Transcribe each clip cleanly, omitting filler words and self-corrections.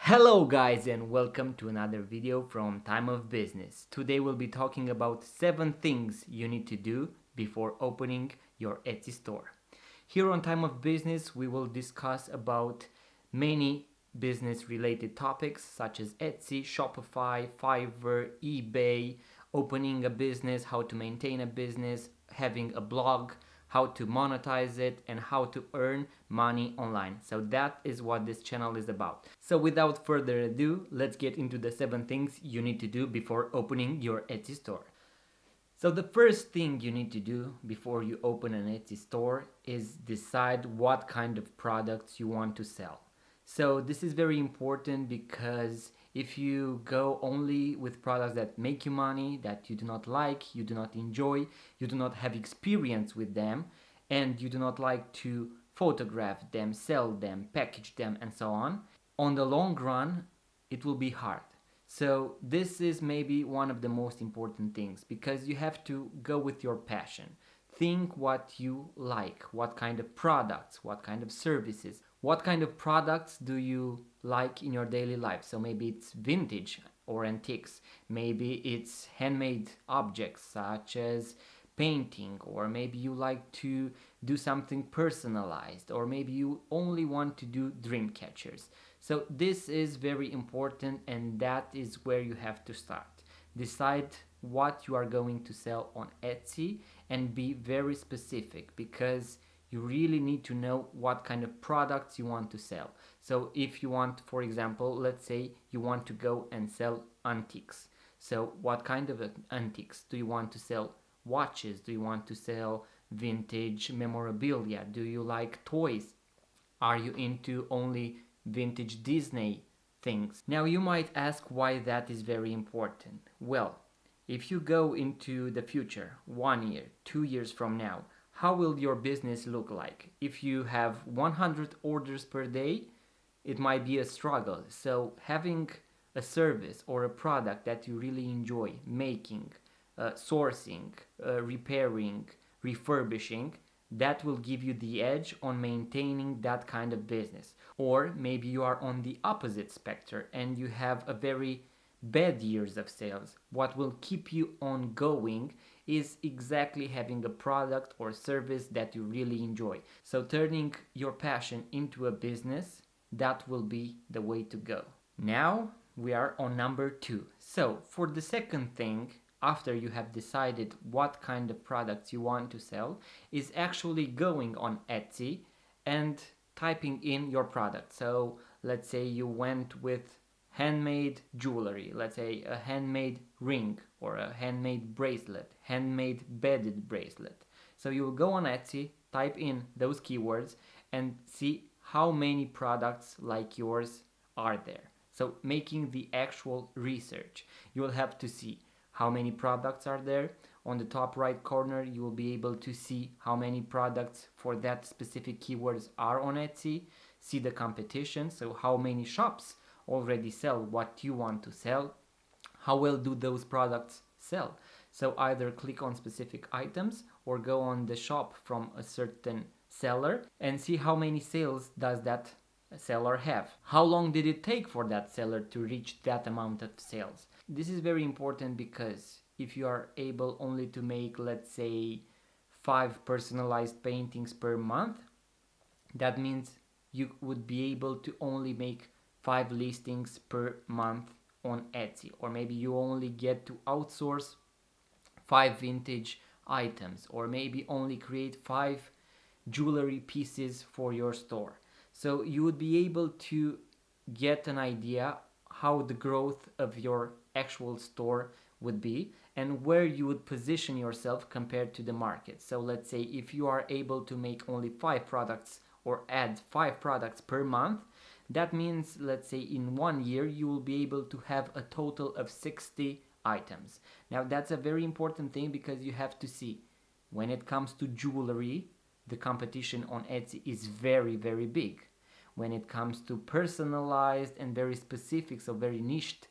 Hello guys and welcome to another video from Time of Business. Today we'll be talking about 7 things you need to do before opening your Etsy store. Here on Time of Business we will discuss about many business related topics such as Etsy, Shopify, Fiverr, eBay, opening a business, how to maintain a business, having a blog, how to monetize it, and how to earn money online. So that is what this channel is about. So without further ado, let's get into the 7 things you need to do before opening your Etsy store. So the first thing you need to do before you open an Etsy store is decide what kind of products you want to sell. So this is very important because if you go only with products that make you money, that you do not like, you do not enjoy, you do not have experience with them, and you do not like to photograph them, sell them, package them, and so on the long run, it will be hard. So this is maybe one of the most important things because you have to go with your passion. Think what you like, what kind of products, what kind of services, what kind of products do you like in your daily life. So maybe it's vintage or antiques, maybe it's handmade objects such as painting, or maybe you like to do something personalized, or maybe you only want to do dream catchers. So this is very important, and that is where you have to start. Decide what you are going to sell on Etsy and be very specific because you really need to know what kind of products you want to sell. So if you want, for example, let's say you want to go and sell antiques. So what kind of antiques? Do you want to sell watches? Do you want to sell vintage memorabilia? Do you like toys? Are you into only vintage Disney things? Now you might ask why that is very important. Well, if you go into the future, 1 year, 2 years from now, how will your business look like? If you have 100 orders per day, it might be a struggle. So having a service or a product that you really enjoy making, sourcing, repairing, refurbishing, that will give you the edge on maintaining that kind of business. Or maybe you are on the opposite spectrum and you have a very bad years of sales. What will keep you on going is exactly having a product or service that you really enjoy. So turning your passion into a business, that will be the way to go. Now we are on number 2. So for the second thing, after you have decided what kind of products you want to sell, is actually going on Etsy and typing in your product. So let's say you went with handmade jewelry, let's say a handmade ring or a handmade bracelet, handmade beaded bracelet. So you will go on Etsy, type in those keywords and see how many products like yours are there. So making the actual research, you will have to see how many products are there. On the top right corner, you will be able to see how many products for that specific keywords are on Etsy. See the competition, so how many shops already sell what you want to sell. How well do those products sell? So either click on specific items or go on the shop from a certain seller and see how many sales does that seller have. How long did it take for that seller to reach that amount of sales? This is very important because if you are able only to make, let's say, 5 personalized paintings per month, that means you would be able to only make 5 listings per month on Etsy, or maybe you only get to outsource 5 vintage items, or maybe only create 5 jewelry pieces for your store. So you would be able to get an idea how the growth of your actual store would be and where you would position yourself compared to the market. So let's say if you are able to make only 5 products or add 5 products per month, that means, let's say in 1 year, you will be able to have a total of 60 items. Now that's a very important thing because you have to see when it comes to jewelry, the competition on Etsy is very, very big. When it comes to personalized and very specific, so very niched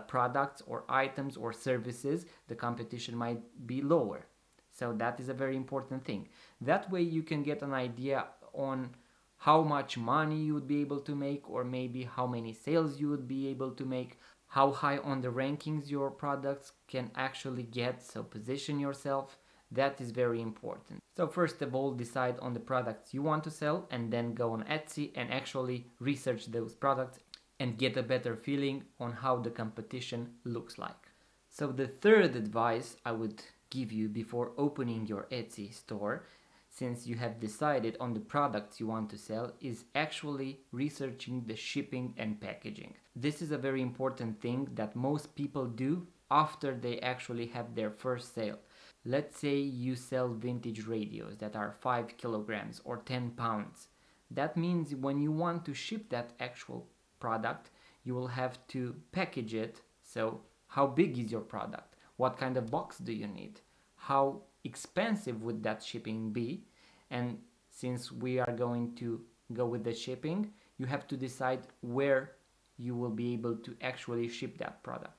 products or items or services, the competition might be lower. So that is a very important thing. That way you can get an idea on how much money you would be able to make, or maybe how many sales you would be able to make, how high on the rankings your products can actually get. So position yourself. That is very important. So first of all, decide on the products you want to sell, and then go on Etsy and actually research those products and get a better feeling on how the competition looks like. So the third advice I would give you before opening your Etsy store, since you have decided on the products you want to sell, is actually researching the shipping and packaging. This is a very important thing that most people do after they actually have their first sale. Let's say you sell vintage radios that are 5 kilograms or 10 pounds. That means when you want to ship that actual product, you will have to package it. So how big is your product? What kind of box do you need? How expensive would that shipping be? And since we are going to go with the shipping, you have to decide where you will be able to actually ship that product.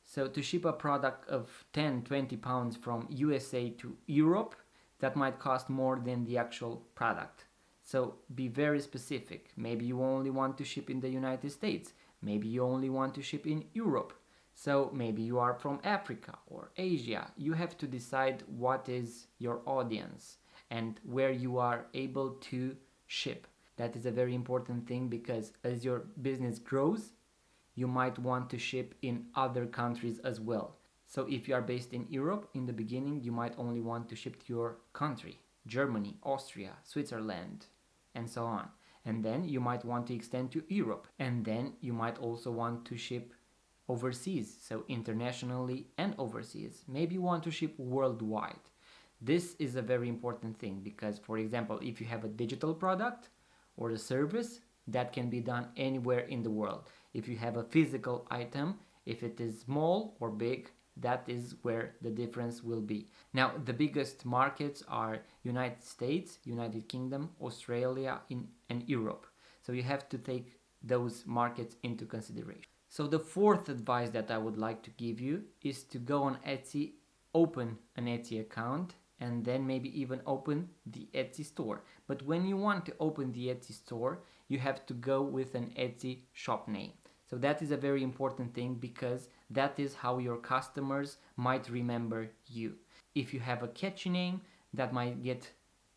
So to ship a product of 10-20 pounds from USA to Europe, that might cost more than the actual product. So be very specific. Maybe you only want to ship in the United States. Maybe you only want to ship in Europe. So maybe you are from Africa or Asia. You have to decide what is your audience and where you are able to ship. That is a very important thing, because as your business grows, you might want to ship in other countries as well. So if you are based in Europe, in the beginning, you might only want to ship to your country, Germany, Austria, Switzerland, and so on. And then you might want to extend to Europe. And then you might also want to ship overseas, so internationally and overseas. Maybe you want to ship worldwide. This is a very important thing, because, for example, if you have a digital product or a service, that can be done anywhere in the world. If you have a physical item, if it is small or big, that is where the difference will be. Now, the biggest markets are United States, United Kingdom, Australia, and Europe. So you have to take those markets into consideration. So the fourth advice that I would like to give you is to go on Etsy, open an Etsy account, and then maybe even open the Etsy store. But when you want to open the Etsy store, you have to go with an Etsy shop name. So that is a very important thing, because that is how your customers might remember you. If you have a catchy name, that might get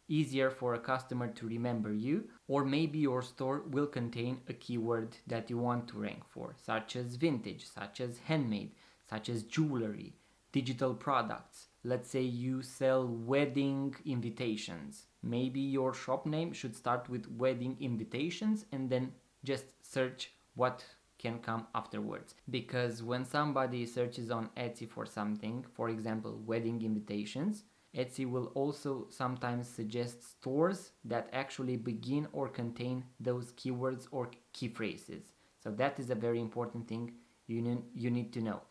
easier for a customer to remember you, or maybe your store will contain a keyword that you want to rank for, such as vintage, such as handmade, such as jewelry, digital products. Let's say you sell wedding invitations. Maybe your shop name should start with wedding invitations, and then just search what can come afterwards. Because when somebody searches on Etsy for something, for example, wedding invitations, Etsy will also sometimes suggest stores that actually begin or contain those keywords or key phrases. So that is a very important thing you need to know.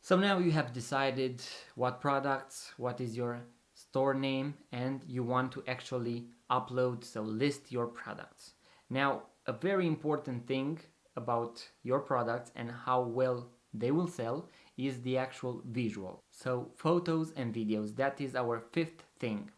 So now you have decided what products, what is your store name, and you want to actually upload, so list your products. Now, a very important thing about your products and how well they will sell is the actual visual. So photos and videos, that is our fifth thing.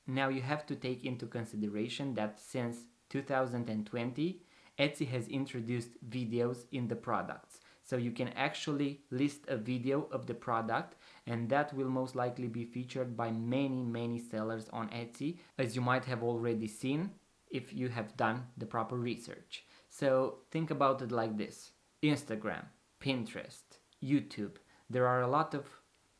Now you have to take into consideration that since 2020, Etsy has introduced videos in the products. So you can actually list a video of the product, and that will most likely be featured by many sellers on Etsy, as you might have already seen if you have done the proper research. So think about it like this: Instagram, Pinterest, YouTube, there are a lot of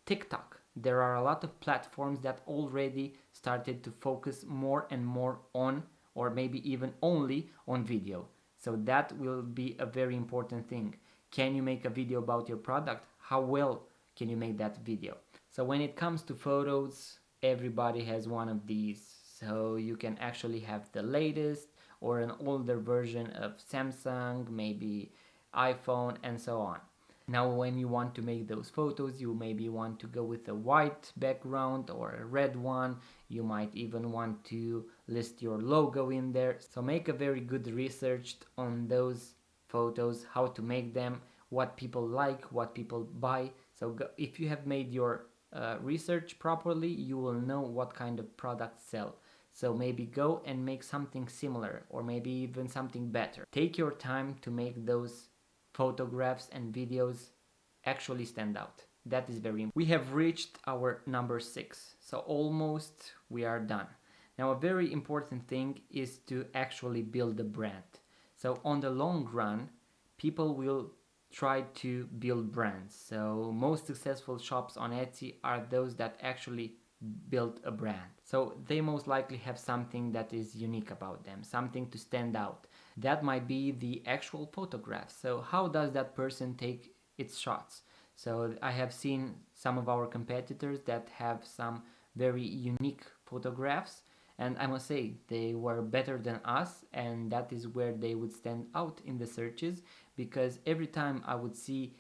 TikTok, there are a lot of platforms that already started to focus more and more on, or maybe even only on video. So that will be a very important thing. Can you make a video about your product? How well can you make that video? So when it comes to photos, everybody has one of these. So you can actually have the latest or an older version of Samsung, maybe iPhone, and so on. Now when you want to make those photos, you maybe want to go with a white background or a red one. You might even want to list your logo in there. So make a very good research on those photos, how to make them, what people like, what people buy. So if you have made your research properly, you will know what kind of products sell. So maybe go and make something similar, or maybe even something better. Take your time to make those photographs and videos actually stand out. That is very important. We have reached our number 6, so almost we are done. Now, a very important thing is to actually build a brand. So on the long run, people will try to build brands. So most successful shops on Etsy are those that actually build a brand. So they most likely have something that is unique about them, something to stand out. That might be the actual photograph. So how does that person take its shots? So I have seen some of our competitors that have some very unique photographs, and I must say they were better than us, and that is where they would stand out in the searches, because every time I would see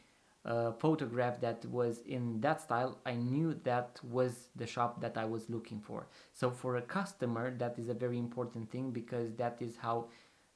a photograph that was in that style, I knew that was the shop that I was looking for. So for a customer, that is a very important thing, because that is how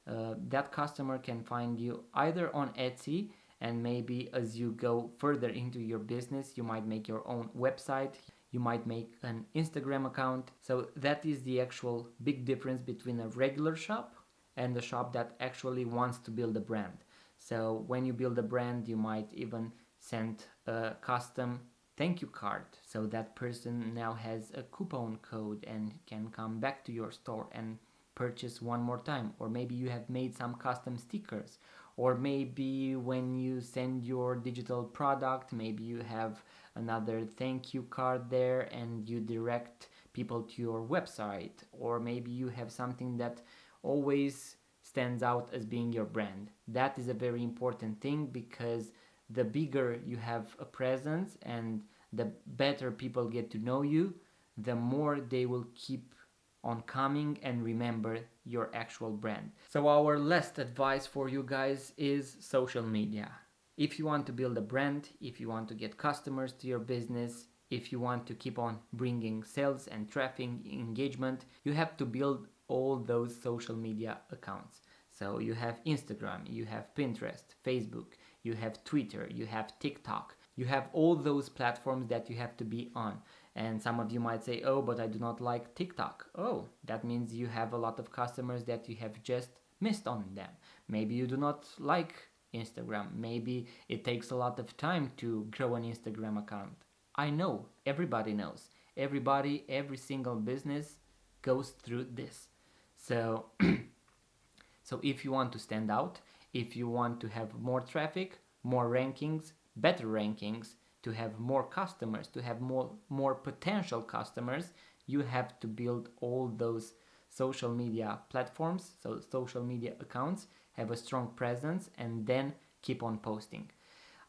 that customer can find you either on Etsy, and maybe as you go further into your business, you might make your own website, you might make an Instagram account. So that is the actual big difference between a regular shop and a shop that actually wants to build a brand. So when you build a brand, you might even send a custom thank you card, so that person now has a coupon code and can come back to your store and purchase one more time. Or maybe you have made some custom stickers, or maybe when you send your digital product, maybe you have another thank you card there and you direct people to your website, or maybe you have something that always stands out as being your brand. That is a very important thing, because the bigger you have a presence and the better people get to know you, the more they will keep on coming and remember your actual brand. So our last advice for you guys is social media. If you want to build a brand, if you want to get customers to your business, if you want to keep on bringing sales and traffic engagement, you have to build all those social media accounts. So you have Instagram, you have Pinterest, Facebook, you have Twitter, you have TikTok. You have all those platforms that you have to be on. And some of you might say, oh, but I do not like TikTok. Oh, that means you have a lot of customers that you have just missed on them. Maybe you do not like Instagram. Maybe it takes a lot of time to grow an Instagram account. I know, everybody knows. Everybody, every single business goes through this. So, so if you want to stand out, if you want to have more traffic, more rankings, better rankings, to have more customers, to have more potential customers, you have to build all those social media platforms, so social media accounts, have a strong presence, and then keep on posting.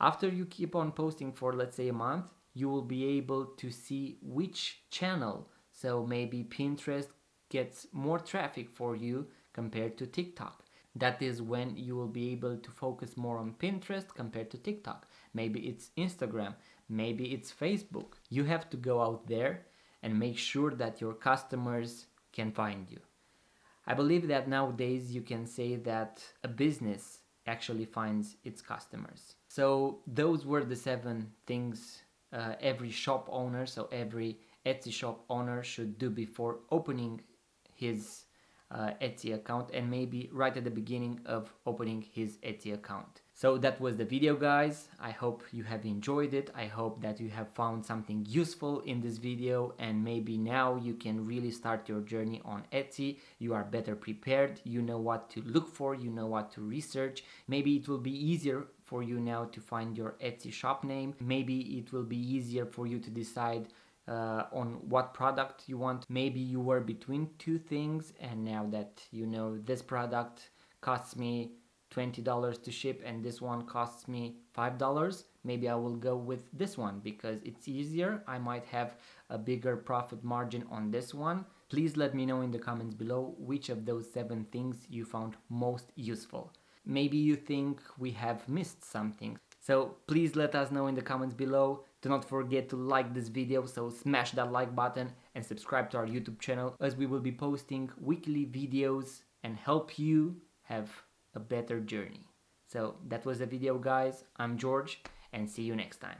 After you keep on posting for, let's say, a month, you will be able to see which channel, so maybe Pinterest gets more traffic for you compared to TikTok. That is when you will be able to focus more on Pinterest compared to TikTok. Maybe it's Instagram, maybe it's Facebook. You have to go out there and make sure that your customers can find you. I believe that nowadays you can say that a business actually finds its customers. So those were the 7 things every shop owner, so every Etsy shop owner should do before opening his Etsy account, and maybe right at the beginning of opening his Etsy account. So that was the video, guys. I hope you have enjoyed it. I hope that you have found something useful in this video, and maybe now you can really start your journey on Etsy. You are better prepared. You know what to look for. You know what to research. Maybe it will be easier for you now to find your Etsy shop name. Maybe it will be easier for you to decide on what product you want. Maybe you were between 2 things, and now that you know this product costs me $20 to ship and this one costs me $5, maybe I will go with this one because it's easier. I might have a bigger profit margin on this one. Please let me know in the comments below which of those 7 things you found most useful. Maybe you think we have missed something. So please let us know in the comments below. Do not forget to like this video, so smash that like button and subscribe to our YouTube channel, as we will be posting weekly videos and help you have a better journey. So that was the video, guys. I'm George, and see you next time.